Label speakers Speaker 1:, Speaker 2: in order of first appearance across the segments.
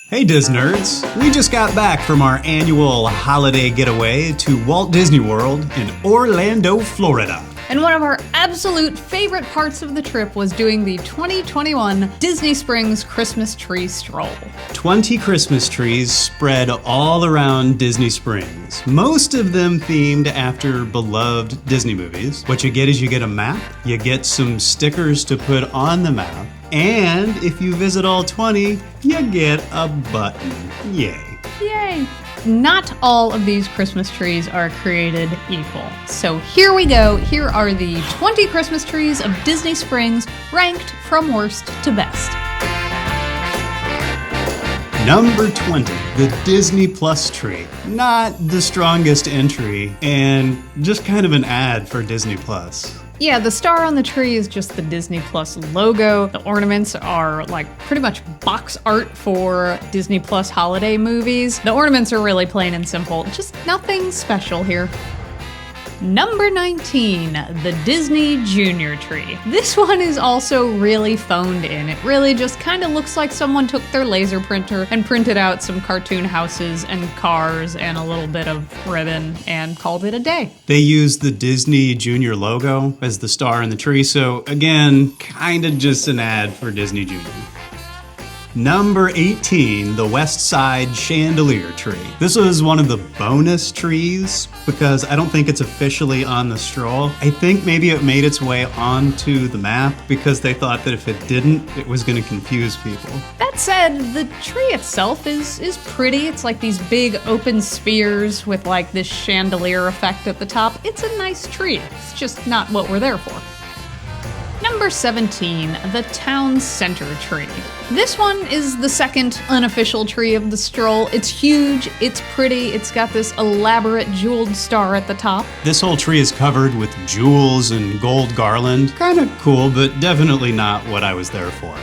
Speaker 1: Hey Disnerds! We just got back from our annual holiday getaway to Walt Disney World in Orlando, Florida.
Speaker 2: And one of our absolute favorite parts of the trip was doing the 2021 Disney Springs Christmas Tree Stroll.
Speaker 1: 20 Christmas trees spread all around Disney Springs, most of them themed after beloved Disney movies. What you get is you get a map, you get some stickers to put on the map, and if you visit all 20, you get a button. Yay.
Speaker 2: Yay! Not all of these Christmas trees are created equal. So here we go. Here are the 20 Christmas trees of Disney Springs, ranked from worst to best.
Speaker 1: Number 20, the Disney Plus tree. Not the strongest entry, and just kind of an ad for Disney Plus.
Speaker 2: Yeah, the star on the tree is just the Disney Plus logo. The ornaments are like pretty much box art for Disney Plus holiday movies. The ornaments are really plain and simple, just nothing special here. Number 19, the Disney Junior Tree. This one is also really phoned in. It really just kind of looks like someone took their laser printer and printed out some cartoon houses and cars and a little bit of ribbon and called it a day.
Speaker 1: They used the Disney Junior logo as the star in the tree, so again, kind of just an ad for Disney Junior. Number 18, the West Side Chandelier Tree. This was one of the bonus trees because I don't think it's officially on the stroll. I think maybe it made its way onto the map because they thought that if it didn't, it was going to confuse people.
Speaker 2: That said, the tree itself is pretty. It's like these big open spheres with like this chandelier effect at the top. It's a nice tree. It's just not what we're there for. Number 17, the Town Center Tree. This one is the second unofficial tree of the stroll. It's huge, it's pretty, it's got this elaborate jeweled star at the top.
Speaker 1: This whole tree is covered with jewels and gold garland. Kind of cool, but definitely not what I was there for.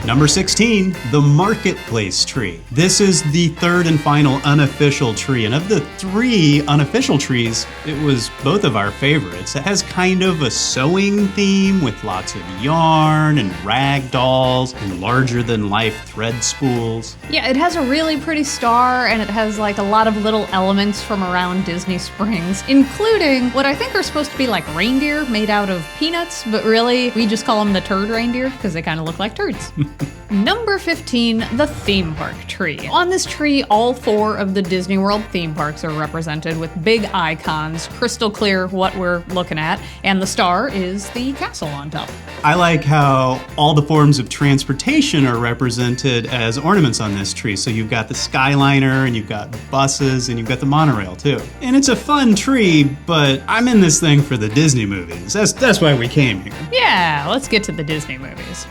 Speaker 1: Number 16, the Marketplace Tree. This is the third and final unofficial tree, and of the three unofficial trees, it was both of our favorites. It has kind of a sewing theme with lots of yarn and rag dolls and larger-than-life thread spools.
Speaker 2: Yeah, it has a really pretty star, and it has like a lot of little elements from around Disney Springs, including what I think are supposed to be like reindeer made out of peanuts, but really, we just call them the turd reindeer because they kind of look like turds. Number 15, the Theme Park Tree. On this tree, all four of the Disney World theme parks are represented with big icons, crystal clear what we're looking at, and the star is the castle on top.
Speaker 1: I like how all the forms of transportation are represented as ornaments on this tree. So you've got the Skyliner, and you've got buses, and you've got the monorail too. And it's a fun tree, but I'm in this thing for the Disney movies. That's why we came here.
Speaker 2: Yeah, let's get to the Disney movies.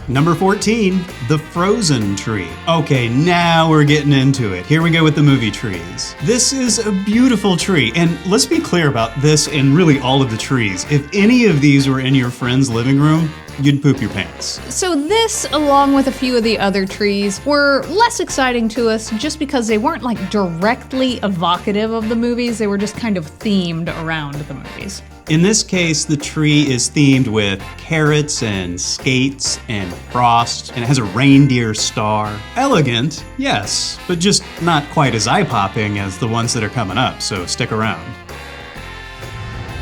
Speaker 1: Number 14, the Frozen Tree. Okay, now we're getting into it. Here we go with the movie trees. This is a beautiful tree, and let's be clear about this and really all of the trees. If any of these were in your friend's living room, you'd poop your pants.
Speaker 2: So this, along with a few of the other trees, were less exciting to us just because they weren't like directly evocative of the movies. They were just kind of themed around the movies.
Speaker 1: In this case, the tree is themed with carrots and skates and frost, and it has a reindeer star. Elegant, yes, but just not quite as eye-popping as the ones that are coming up, so stick around.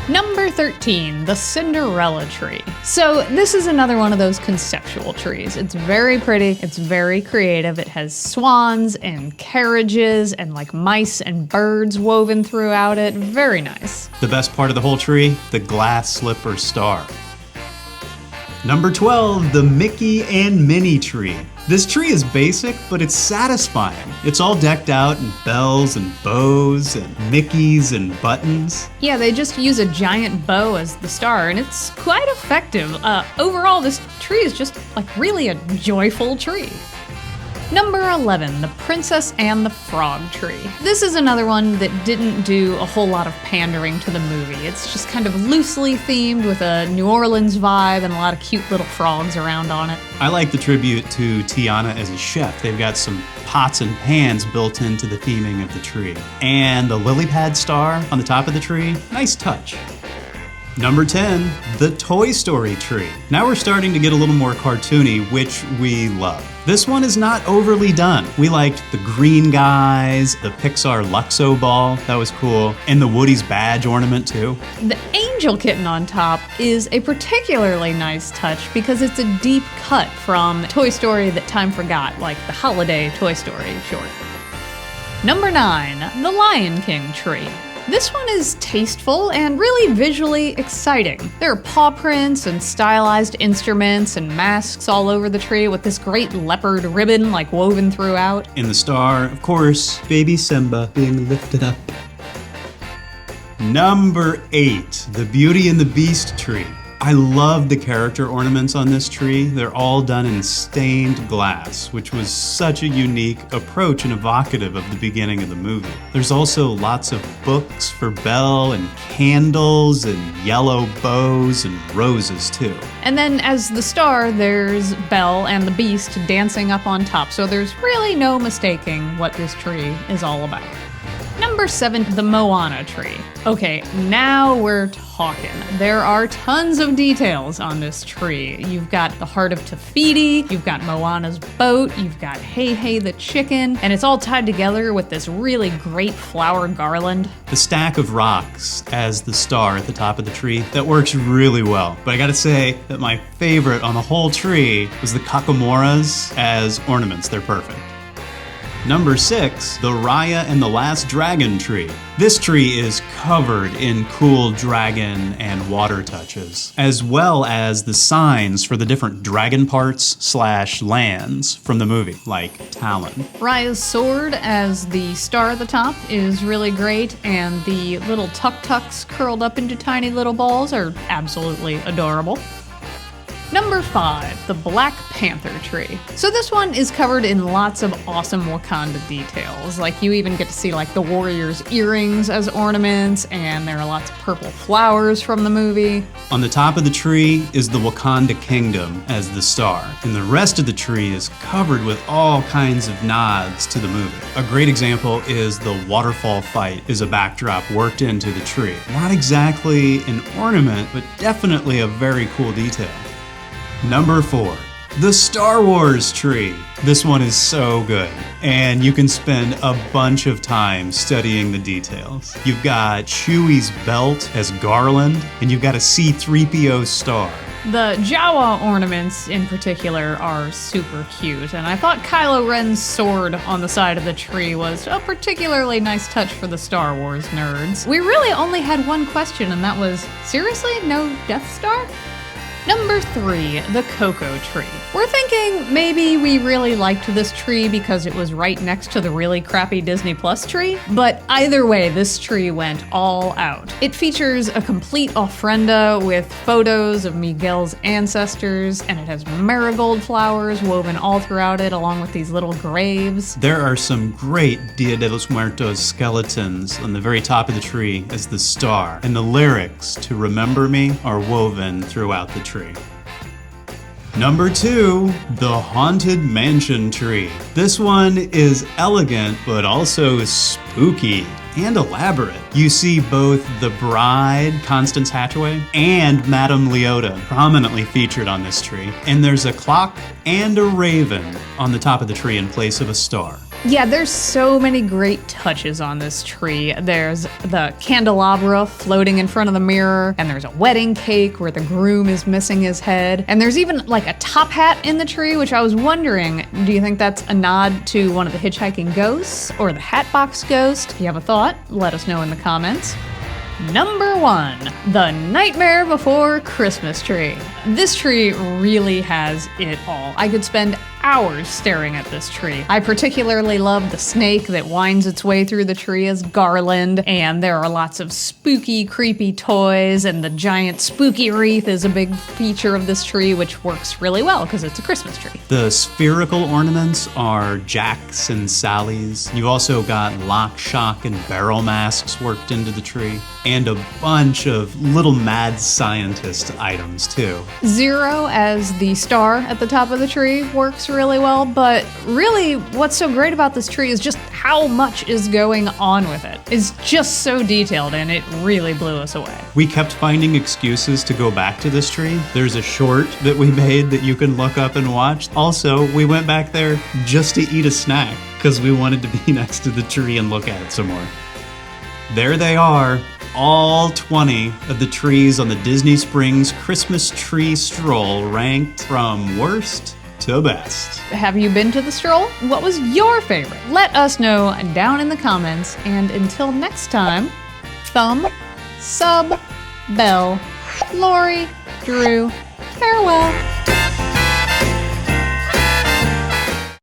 Speaker 2: Number 13, the Cinderella Tree. So this is another one of those conceptual trees. It's very pretty, it's very creative. It has swans and carriages and like mice and birds woven throughout it. Very nice.
Speaker 1: The best part of the whole tree, the glass slipper star. Number 12, the Mickey and Minnie Tree. This tree is basic, but it's satisfying. It's all decked out in bells and bows and Mickeys and buttons.
Speaker 2: Yeah, they just use a giant bow as the star, and it's quite effective. Overall, this tree is just like really a joyful tree. Number 11, the Princess and the Frog Tree. This is another one that didn't do a whole lot of pandering to the movie. It's just kind of loosely themed with a New Orleans vibe and a lot of cute little frogs around on it.
Speaker 1: I like the tribute to Tiana as a chef. They've got some pots and pans built into the theming of the tree. And the lily pad star on the top of the tree, nice touch. Number 10, the Toy Story Tree. Now we're starting to get a little more cartoony, which we love. This one is not overly done. We liked the green guys, the Pixar Luxo ball, that was cool, and the Woody's badge ornament too.
Speaker 2: The angel kitten on top is a particularly nice touch because it's a deep cut from Toy Story that time forgot, like the holiday Toy Story short. Number 9, the Lion King tree. This one is tasteful and really visually exciting. There are paw prints and stylized instruments and masks all over the tree with this great leopard ribbon like woven throughout.
Speaker 1: In the star, of course, baby Simba being lifted up. Number 8, the Beauty and the Beast tree. I love the character ornaments on this tree. They're all done in stained glass, which was such a unique approach and evocative of the beginning of the movie. There's also lots of books for Belle and candles and yellow bows and roses too.
Speaker 2: And then as the star, there's Belle and the Beast dancing up on top, so there's really no mistaking what this tree is all about. Number 7, the Moana tree. Okay, now we're talking. There are tons of details on this tree. You've got the heart of Te Fiti, you've got Moana's boat, you've got Hey Hey the chicken, and it's all tied together with this really great flower garland.
Speaker 1: The stack of rocks as the star at the top of the tree, that works really well. But I gotta say that my favorite on the whole tree was the Kakemoras as ornaments. They're perfect. Number 6, the Raya and the Last Dragon tree. This tree is covered in cool dragon and water touches, as well as the signs for the different dragon parts / lands from the movie, like Talon.
Speaker 2: Raya's sword as the star at the top is really great, and the little tuk-tuks curled up into tiny little balls are absolutely adorable. Number 5, the Black Panther tree. So this one is covered in lots of awesome Wakanda details. Like you even get to see like the warrior's earrings as ornaments, and there are lots of purple flowers from the movie.
Speaker 1: On the top of the tree is the Wakanda Kingdom as the star, and the rest of the tree is covered with all kinds of nods to the movie. A great example is the waterfall fight is a backdrop worked into the tree. Not exactly an ornament, but definitely a very cool detail. Number 4, the Star Wars tree. This one is so good, and you can spend a bunch of time studying the details. You've got Chewie's belt as garland, and you've got a C-3PO star.
Speaker 2: The Jawa ornaments in particular are super cute, and I thought Kylo Ren's sword on the side of the tree was a particularly nice touch for the Star Wars nerds. We really only had one question, and that was, seriously, no Death Star? Number 3, the Coco tree. We're thinking maybe we really liked this tree because it was right next to the really crappy Disney Plus tree, but either way, this tree went all out. It features a complete ofrenda with photos of Miguel's ancestors, and it has marigold flowers woven all throughout it along with these little graves.
Speaker 1: There are some great Dia de los Muertos skeletons on the very top of the tree as the star, and the lyrics to Remember Me are woven throughout the tree. Number 2, the Haunted Mansion tree. This one is elegant, but also spooky and elaborate. You see both the bride, Constance Hatchaway, and Madame Leota prominently featured on this tree. And there's a clock and a raven on the top of the tree in place of a star.
Speaker 2: Yeah, there's so many great touches on this tree. There's the candelabra floating in front of the mirror, and there's a wedding cake where the groom is missing his head, and there's even like a top hat in the tree, which I was wondering, do you think that's a nod to one of the hitchhiking ghosts or the Hatbox Ghost? If you have a thought, let us know in the comments. Number 1, the Nightmare Before Christmas tree. This tree really has it all. I could spend hours staring at this tree. I particularly love the snake that winds its way through the tree as garland, and there are lots of spooky, creepy toys, and the giant spooky wreath is a big feature of this tree, which works really well because it's a Christmas tree.
Speaker 1: The spherical ornaments are Jacks and Sally's. You've also got lock, shock, and barrel masks worked into the tree, and a bunch of little mad scientist items too.
Speaker 2: Zero as the star at the top of the tree works really well, but really what's so great about this tree is just how much is going on with it. It's just so detailed and it really blew us away.
Speaker 1: We kept finding excuses to go back to this tree. There's a short that we made that you can look up and watch. Also, we went back there just to eat a snack because we wanted to be next to the tree and look at it some more. There they are, all 20 of the trees on the Disney Springs Christmas Tree Stroll, ranked from worst to best.
Speaker 2: Have you been to the Stroll? What was your favorite? Let us know down in the comments, and until next time, thumb, sub, bell, Lori, Drew, farewell.